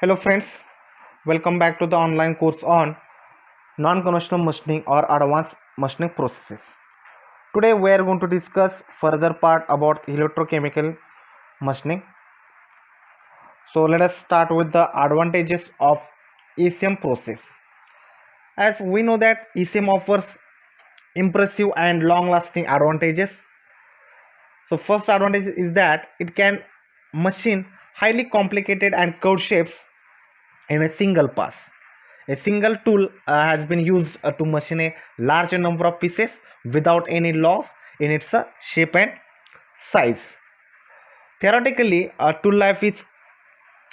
Hello friends, welcome back to the online course on non-conventional machining or advanced machining processes. Today we are going to discuss further part about electrochemical machining. So let us start with the advantages of ECM process. As we know that ECM offers impressive and long-lasting advantages. So first advantage is that it can machine highly complicated and curved shapes in a single pass. A single tool has been used to machine a large number of pieces without any loss in its shape and size. Theoretically, tool life is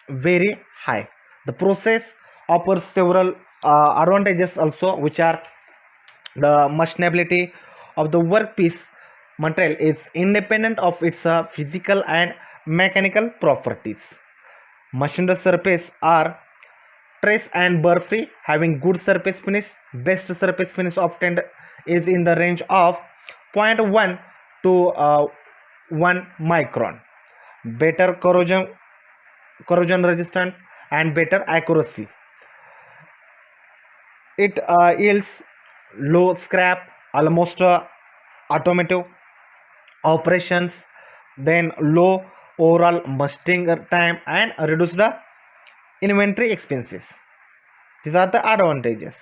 very high. The process offers several advantages also, which are the machinability of the workpiece material is independent of its physical and mechanical properties. Machined surface are trace and burr free, having good surface finish. Best surface finish obtained is in the range of 0.1 to 1 micron. Better corrosion resistant and better accuracy. It yields low scrap, almost automotive operations, then low overall machining time and reduce the inventory expenses. These are the advantages.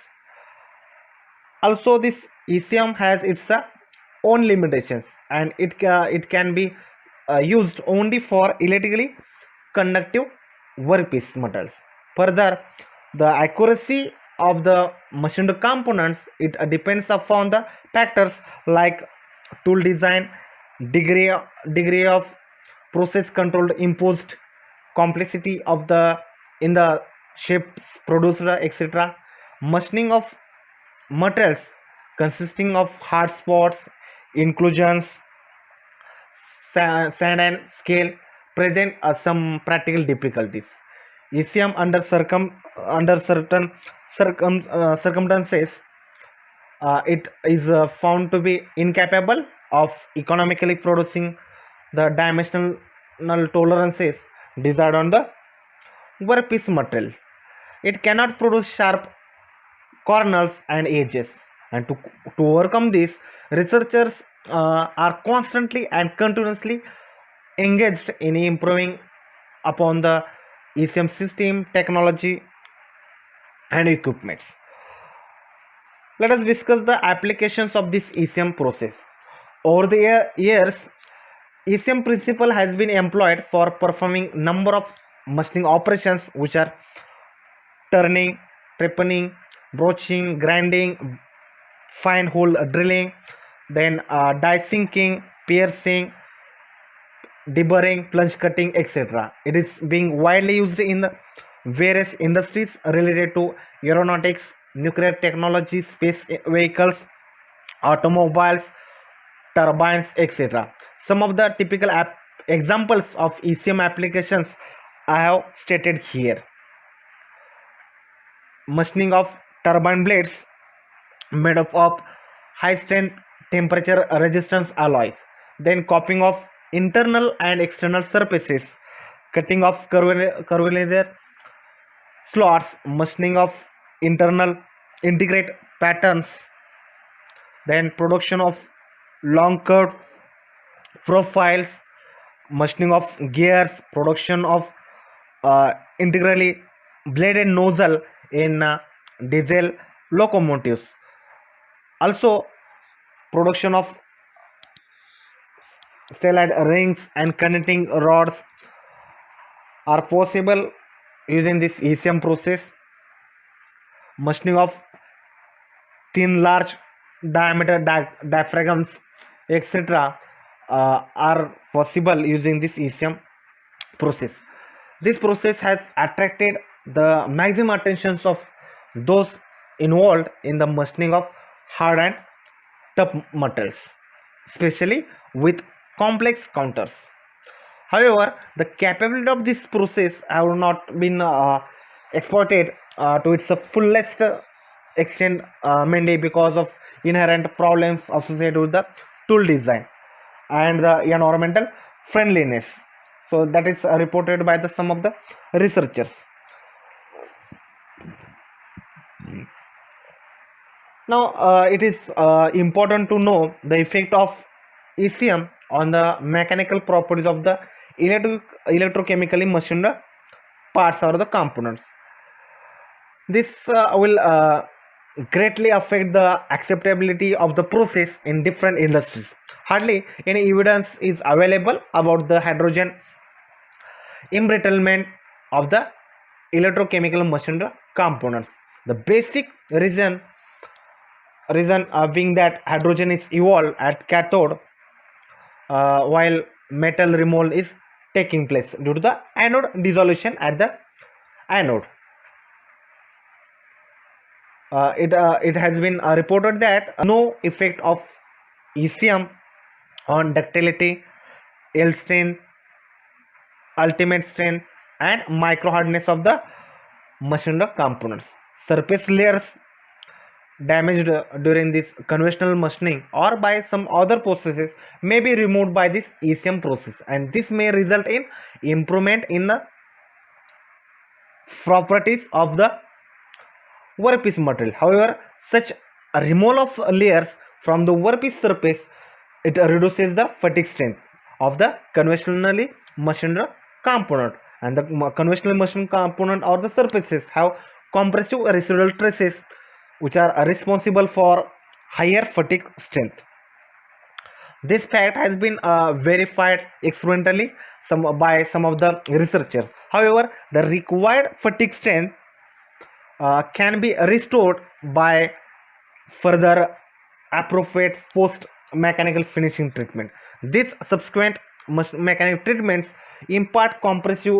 Also, this ECM has its own limitations, and it can be used only for electrically conductive workpiece metals. Further, the accuracy of the machined components it depends upon the factors like tool design, degree degree of process controlled imposed complexity of the in the shapes produced, etc. Machining of materials consisting of hard spots, inclusions, sand and scale present some practical difficulties. ECM under certain circumstances, it is found to be incapable of economically producing the dimensional tolerances desired on the workpiece material. It cannot produce sharp corners and edges, and to overcome this, researchers are constantly and continuously engaged in improving upon the ECM system technology and equipments. Let us discuss the applications of this ECM process. Over the years, ECM principle has been employed for performing number of machining operations, which are turning, trepanning, broaching, grinding, fine hole drilling, then die sinking, piercing, deburring, plunge cutting, etc. It is being widely used in the various industries related to aeronautics, nuclear technology, space vehicles, automobiles, turbines, etc. Some of the typical examples of ECM applications I have stated here. Machining of turbine blades made up of high strength temperature resistance alloys, then coping of internal and external surfaces, cutting of curvilinear slots, machining of internal integrate patterns, then production of long curved profiles, machining of gears, production of integrally bladed nozzle in diesel locomotives. Also, production of stellite rings and connecting rods are possible using this ECM process. Machining of thin, large diameter diaphragms, etc., are possible using this ECM process. This process has attracted the maximum attentions of those involved in the machining of hard and tough metals, especially with complex counters. However, the capability of this process have not been exploited to its fullest extent, mainly because of inherent problems associated with the tool design and the environmental friendliness. So that is reported by some of the researchers. Now, it is important to know the effect of ECM on the mechanical properties of the electrochemically machined parts or the components. This will greatly affect the acceptability of the process in different industries. Hardly any evidence is available about the hydrogen embrittlement of the electrochemical machined components. The basic reason being that hydrogen is evolved at cathode while metal removal is taking place due to the anode dissolution at the anode. It has been reported that no effect of ECM on ductility, yield strength, ultimate strength, and micro hardness of the machined components. Surface layers damaged during this conventional machining or by some other processes may be removed by this ECM process, and this may result in improvement in the properties of the workpiece material. However, such a removal of layers from the workpiece surface, it reduces the fatigue strength of the conventionally machined component, and the conventional machined component or the surfaces have compressive residual stresses which are responsible for higher fatigue strength. This fact has been verified experimentally by some of the researchers. However, the required fatigue strength can be restored by further appropriate post mechanical finishing treatment. These subsequent mechanical treatments impart compressive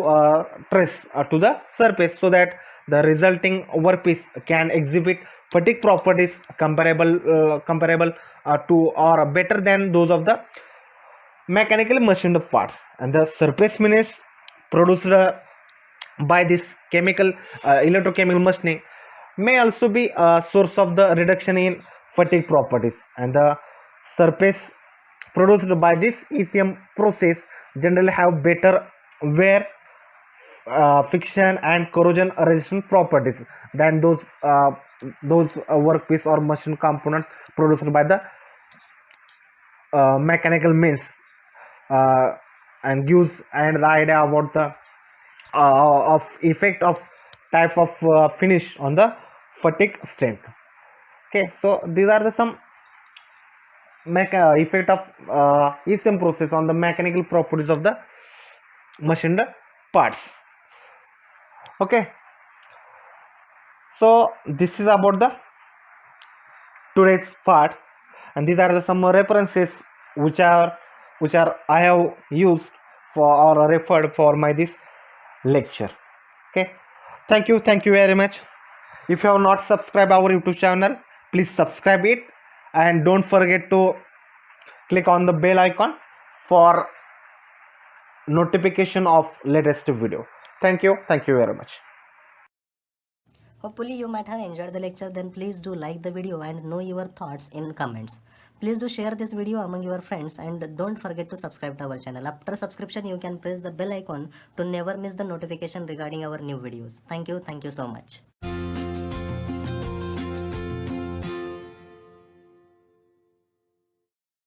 stress to the surface so that the resulting workpiece can exhibit fatigue properties comparable to or better than those of the mechanically machined parts. And the surface finish produced by this electrochemical machining may also be a source of the reduction in fatigue properties, and the surface produced by this ECM process generally have better wear, friction and corrosion resistant properties than those workpiece or machine components produced by the mechanical means, uh, and gives and the idea about the of effect of type of finish on the fatigue strength. Okay, so these are the some effect of ECM process on the mechanical properties of the machined parts. Okay, so this is about the today's part, and these are the some references which are I have used for or referred for my this lecture. Okay, thank you very much. If you have not subscribed our YouTube channel, please subscribe it, and don't forget to click on the bell icon for notification of latest video. Thank you very much. Hopefully you might have enjoyed the lecture. Then please do like the video and know your thoughts in comments. Please do share this video among your friends and don't forget to subscribe to our channel. After subscription you can press the bell icon to never miss the notification regarding our new videos. Thank you so much.